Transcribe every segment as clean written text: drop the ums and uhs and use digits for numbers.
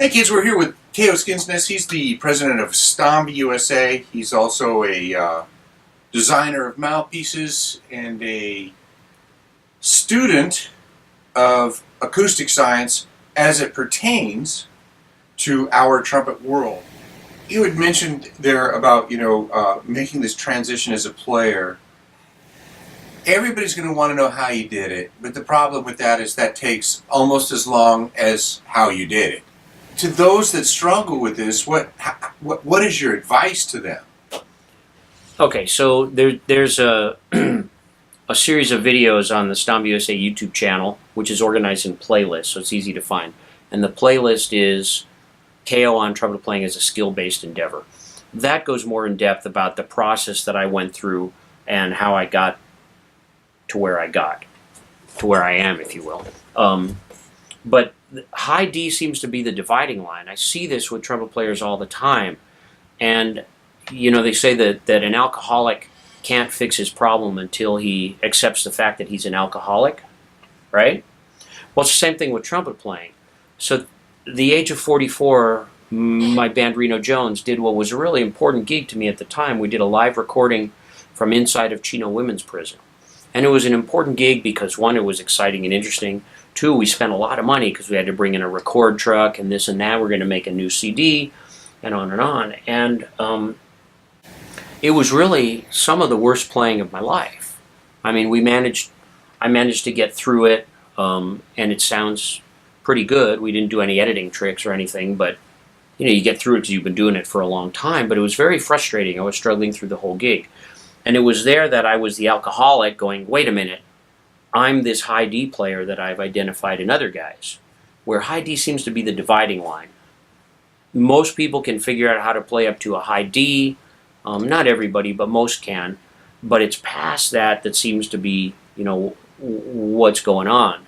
Hey kids, we're here with K.O. Skinsness. He's the president of Stomvi-USA. He's also a designer of mouthpieces and a student of acoustic science as it pertains to our trumpet world. You had mentioned there about, making this transition as a player. Everybody's going to want to know how you did it, but the problem with that is that takes almost as long as how you did it. To those that struggle with this, what is your advice to them? Okay, so there's a a series of videos on the Stomvi-USA YouTube channel, which is organized in playlists, so it's easy to find. And the playlist is KO on trumpet playing as a skill-based endeavor. That goes more in depth about the process that I went through and how I got to where I am, if you will. But high D seems to be the dividing line. I see this with trumpet players all the time. And, they say that an alcoholic can't fix his problem until he accepts the fact that he's an alcoholic, right? Well, it's the same thing with trumpet playing. So, the age of 44, my band Reno Jones did what was a really important gig to me at the time. We did a live recording from inside of Chino Women's Prison. And it was an important gig because, one, it was exciting and interesting. Two, we spent a lot of money because we had to bring in a record truck and this and that. We're going to make a new CD and on and on. And it was really some of the worst playing of my life. I mean, I managed to get through it, and it sounds pretty good. We didn't do any editing tricks or anything, but you get through it because you've been doing it for a long time. But it was very frustrating. I was struggling through the whole gig. And it was there that I was the alcoholic going, wait a minute, I'm this high D player that I've identified in other guys, where high D seems to be the dividing line. Most people can figure out how to play up to a high D. Not everybody, but most can. But it's past that seems to be, what's going on.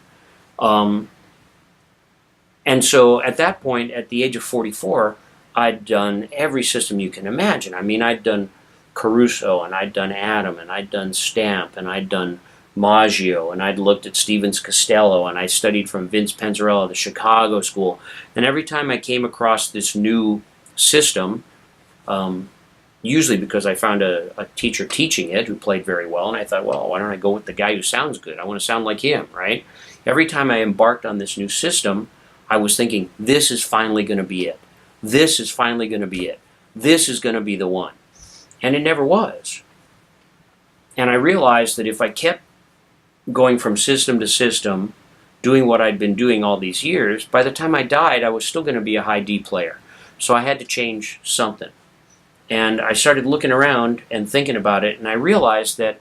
And so at that point, at the age of 44, I'd done every system you can imagine. I mean, I'd done Caruso, and I'd done Adam, and I'd done Stamp, and I'd done Maggio, and I'd looked at Stevens Costello, and I studied from Vince Penzarella, the Chicago school. And every time I came across this new system, usually because I found a teacher teaching it who played very well, and I thought, well, why don't I go with the guy who sounds good? I want to sound like him, right? Every time I embarked on this new system, I was thinking, this is finally going to be it. This is finally going to be it. This is going to be the one. And it never was. And I realized that if I kept going from system to system, doing what I'd been doing all these years, by the time I died, I was still going to be a high D player. So I had to change something. And I started looking around and thinking about it, and I realized that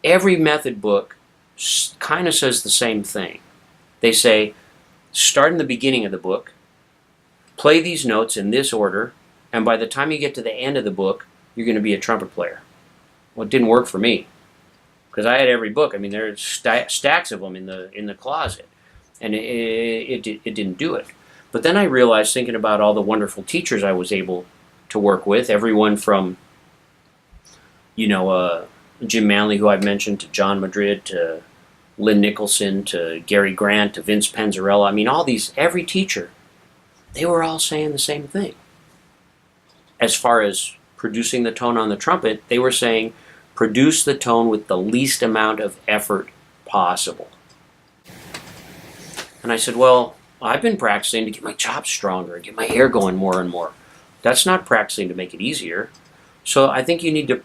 every method book kind of says the same thing. They say, start in the beginning of the book, play these notes in this order, and by the time you get to the end of the book, you're going to be a trumpet player. Well, it didn't work for me because I had every book. I mean, there's stacks of them in the closet, and it didn't do it. But then I realized, thinking about all the wonderful teachers I was able to work with, everyone from Jim Manley, who I've mentioned, to John Madrid, to Lynn Nicholson, to Gary Grant, to Vince Penzarella. I mean, every teacher, they were all saying the same thing. As far as producing the tone on the trumpet, they were saying, produce the tone with the least amount of effort possible. And I said, well, I've been practicing to get my chops stronger and get my hair going more and more. That's not practicing to make it easier. So I think you need to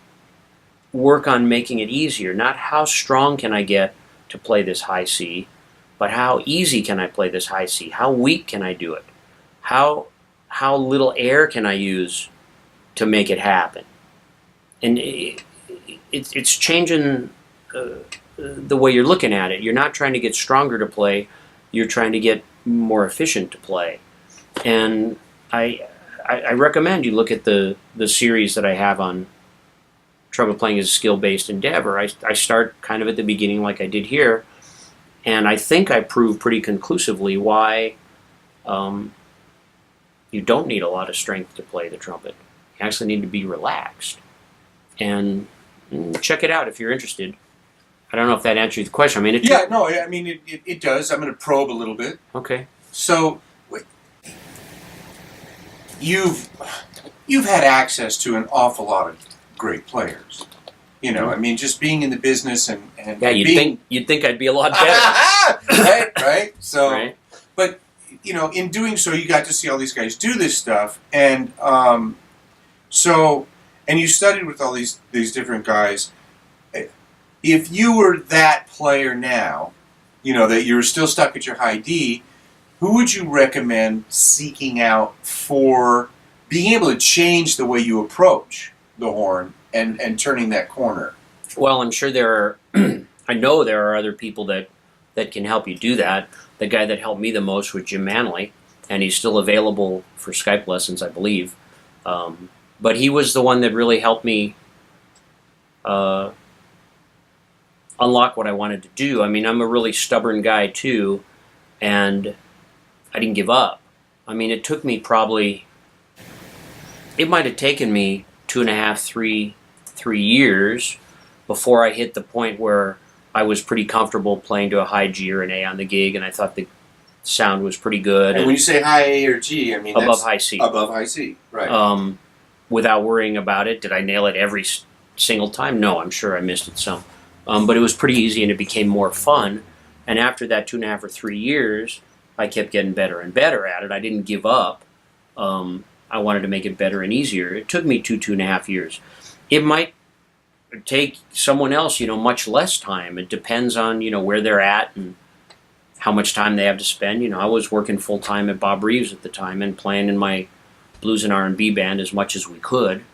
work on making it easier. Not how strong can I get to play this high C, but how easy can I play this high C? How weak can I do it? How little air can I use to make it happen? And it's changing the way you're looking at it. You're not trying to get stronger to play. You're trying to get more efficient to play. And I recommend you look at the series that I have on trumpet playing as a skill-based endeavor. I start kind of at the beginning like I did here, and I think I prove pretty conclusively why you don't need a lot of strength to play the trumpet. You actually need to be relaxed. And check it out if you're interested. I don't know if that answers the question. I mean, it does. I'm going to probe a little bit. Okay. So, you've had access to an awful lot of great players. You know, I mean, just being in the business and Yeah, you'd think I'd be a lot better. right. So, Right. but you know, in doing so, you got to see all these guys do this stuff, and so, and you studied with all these different guys. If you were that player now, you know, that you were still stuck at your high D, who would you recommend seeking out for being able to change the way you approach the horn and turning that corner? Well, I'm sure there are. I know there are other people that can help you do that. The guy that helped me the most was Jim Manley, and he's still available for Skype lessons, I believe. But he was the one that really helped me unlock what I wanted to do. I mean, I'm a really stubborn guy too, and I didn't give up. I mean, it took me it might have taken me 2.5, 3 years before I hit the point where I was pretty comfortable playing to a high G or an A on the gig, and I thought the sound was pretty good. And when you say high A or G, I mean above high C. Above high C, right. Without worrying about it. Did I nail it every single time? No, I'm sure I missed it some. But it was pretty easy, and it became more fun. And after that 2.5 or 3 years, I kept getting better and better at it. I didn't give up. I wanted to make it better and easier. It took me 2.5 years. It might take someone else, you know, much less time. It depends on, you know, where they're at and how much time they have to spend. You know, I was working full time at Bob Reeves at the time and playing in my blues and R&B band as much as we could.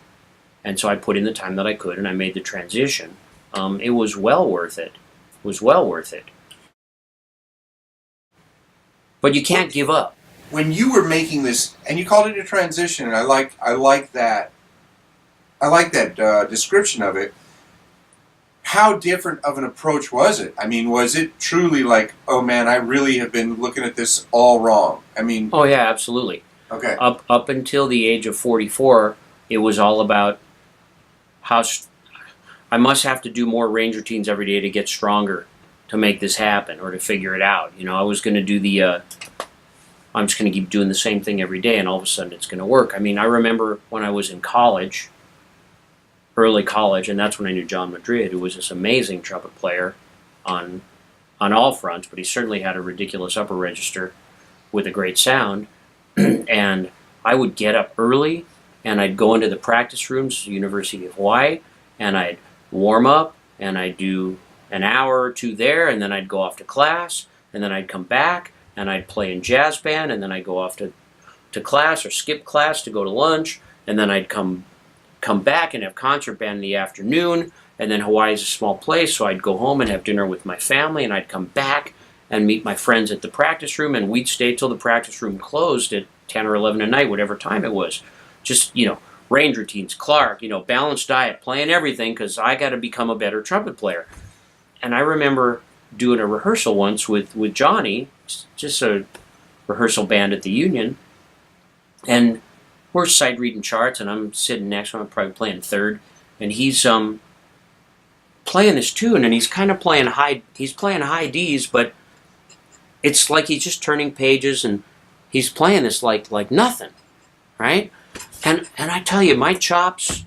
And so I put in the time that I could, and I made the transition. It was well worth it. It was well worth it. But you can't give up. When you were making this, and you called it a transition, and I like that description of it. How different of an approach was it? I mean, was it truly like, oh man, I really have been looking at this all wrong? I mean, oh yeah, absolutely. Okay. Up until the age of 44, it was all about how I must have to do more range routines every day to get stronger to make this happen or to figure it out. You know, I was going to do I'm just going to keep doing the same thing every day, and all of a sudden it's going to work. I mean, I remember when I was in college, early college, and that's when I knew John Madrid, who was this amazing trumpet player on all fronts, but he certainly had a ridiculous upper register with a great sound. And I would get up early, and I'd go into the practice rooms at the University of Hawaii, and I'd warm up, and I'd do an hour or two there, and then I'd go off to class, and then I'd come back, and I'd play in jazz band, and then I'd go off to class or skip class to go to lunch, and then I'd come back and have concert band in the afternoon, and then Hawaii's a small place, so I'd go home and have dinner with my family, and I'd come back and meet my friends at the practice room, and we'd stay till the practice room closed at 10 or 11 at night, whatever time it was. Just, you know, range routines, Clark, you know, balanced diet, playing everything, because I got to become a better trumpet player. And I remember doing a rehearsal once with Johnny, just a rehearsal band at the Union, and we're sight reading charts, and I'm sitting next to him, I'm probably playing third, and he's playing this tune, and he's kind of playing high Ds, but it's like he's just turning pages, and he's playing this like nothing, right? And I tell you, my chops,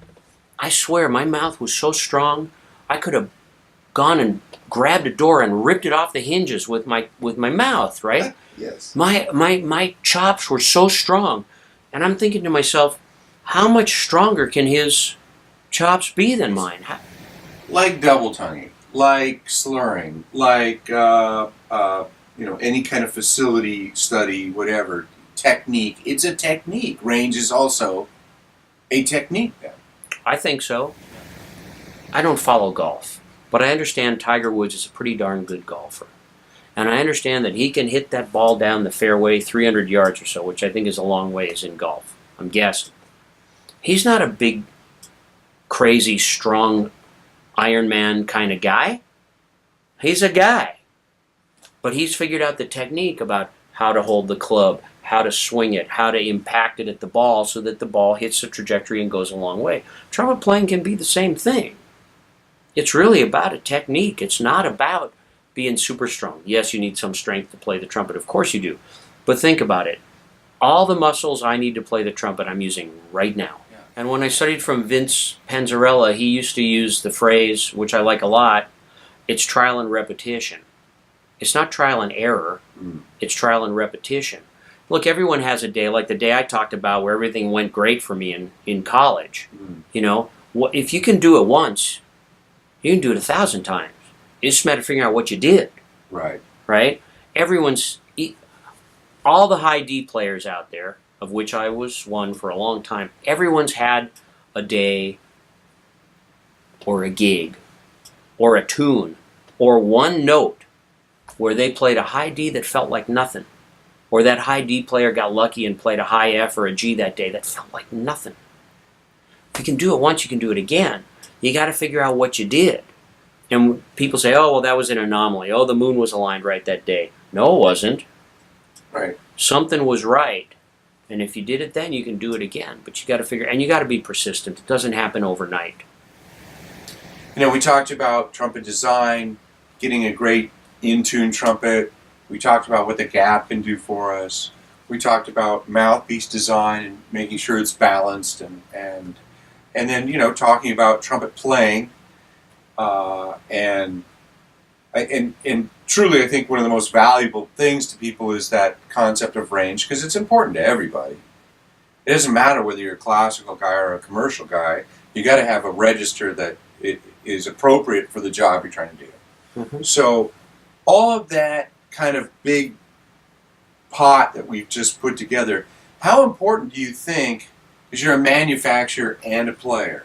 I swear, my mouth was so strong, I could have gone and grabbed a door and ripped it off the hinges with my mouth, right? Yes. My chops were so strong, and I'm thinking to myself, how much stronger can his chops be than mine? Like double tonguing, like slurring, like you know, any kind of facility study, whatever technique. It's a technique. Range is also a technique. Then I think so. I don't follow golf, but I understand Tiger Woods is a pretty darn good golfer. And I understand that he can hit that ball down the fairway 300 yards or so, which I think is a long ways in golf. I'm guessing. He's not a big, crazy, strong Ironman kind of guy. He's a guy. But he's figured out the technique about how to hold the club, how to swing it, how to impact it at the ball so that the ball hits the trajectory and goes a long way. Trumpet playing can be the same thing. It's really about a technique. It's not about being super strong. Yes, you need some strength to play the trumpet. Of course you do. But think about it. all the muscles I need to play the trumpet I'm using right now. Yeah. And when I studied from Vince Panzarella, he used to use the phrase, which I like a lot, it's trial and repetition. It's not trial and error, it's trial and repetition. Look, everyone has a day, like the day I talked about where everything went great for me in college. You know, if you can do it once, you can do it 1,000 times. It's just a matter of figuring out what you did. Right. Right? All the high D players out there, of which I was one for a long time, everyone's had a day or a gig or a tune or one note where they played a high D that felt like nothing. Or that high D player got lucky and played a high F or a G that day that felt like nothing. If you can do it once, you can do it again. You got to figure out what you did. And people say, oh, well, that was an anomaly. Oh, the moon was aligned right that day. No, it wasn't. Right. Something was right. And if you did it then, you can do it again. But you got to figure, and you got to be persistent. It doesn't happen overnight. You know, we talked about trumpet design, getting a great in-tune trumpet. We talked about what the gap can do for us. We talked about mouthpiece design and making sure it's balanced, and then, you know, talking about trumpet playing, and truly, I think one of the most valuable things to people is that concept of range, because it's important to everybody. It doesn't matter whether you're a classical guy or a commercial guy. You got to have a register that it is appropriate for the job you're trying to do. Mm-hmm. So, all of that kind of big pot that we've just put together, how important do you think, because you're a manufacturer and a player,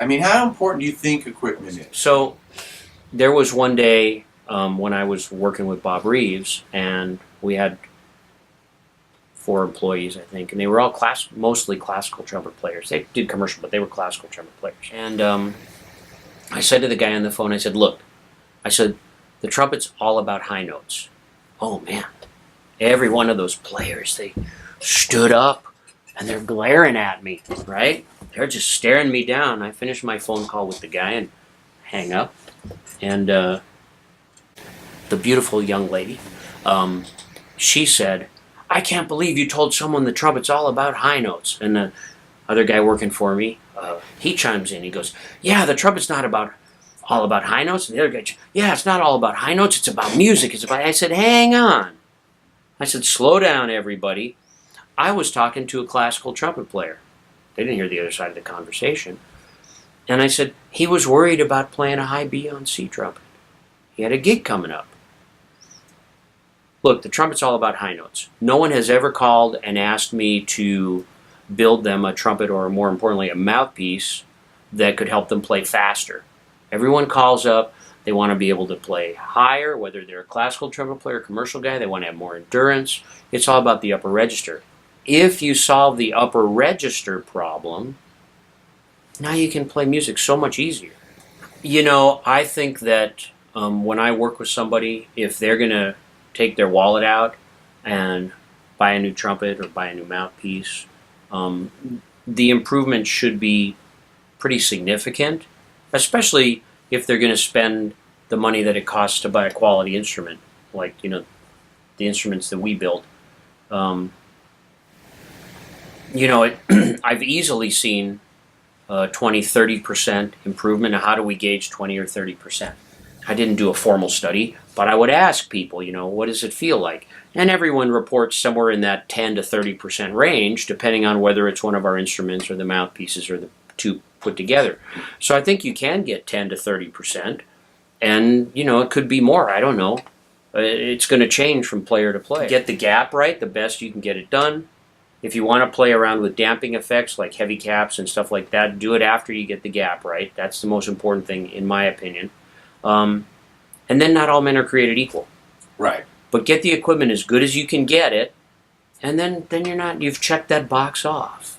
I mean, how important do you think equipment is? So there was one day when I was working with Bob Reeves, and we had 4 employees, I think, and they were all mostly classical trumpet players. They did commercial, but they were classical trumpet players. And I said to the guy on the phone, I said, look, I said, the trumpet's all about high notes. Oh, man. Every one of those players, they stood up, and they're glaring at me, right? They're just staring me down. I finished my phone call with the guy and hang up. And the beautiful young lady, she said, I can't believe you told someone the trumpet's all about high notes. And the other guy working for me, he chimes in. He goes, yeah, the trumpet's not all about high notes. And the other guy, yeah, it's not all about high notes. It's about music. I said, hang on. I said, slow down, everybody. I was talking to a classical trumpet player. They didn't hear the other side of the conversation. And I said, he was worried about playing a high B on C trumpet. He had a gig coming up. Look, the trumpet's all about high notes. No one has ever called and asked me to build them a trumpet, or more importantly, a mouthpiece that could help them play faster. Everyone calls up, they want to be able to play higher, whether they're a classical trumpet player, commercial guy, they want to have more endurance. It's all about the upper register. If you solve the upper register problem, now you can play music so much easier. You know, I think that when I work with somebody, if they're going to take their wallet out and buy a new trumpet or buy a new mouthpiece, the improvement should be pretty significant, especially if they're going to spend the money that it costs to buy a quality instrument, like, you know, the instruments that we build. You know, I've easily seen 20-30% improvement. Now, how do we gauge 20 or 30%? I didn't do a formal study, but I would ask people, you know, what does it feel like? And everyone reports somewhere in that 10 to 30% range, depending on whether it's one of our instruments or the mouthpieces or the two put together. So I think you can get 10 to 30%, and, you know, it could be more. I don't know. It's going to change from player to player. Get the gap right, the best you can get it done. If you want to play around with damping effects like heavy caps and stuff like that, do it after you get the gap right. That's the most important thing, in my opinion. And then not all men are created equal. Right. But get the equipment as good as you can get it, and then you've checked that box off.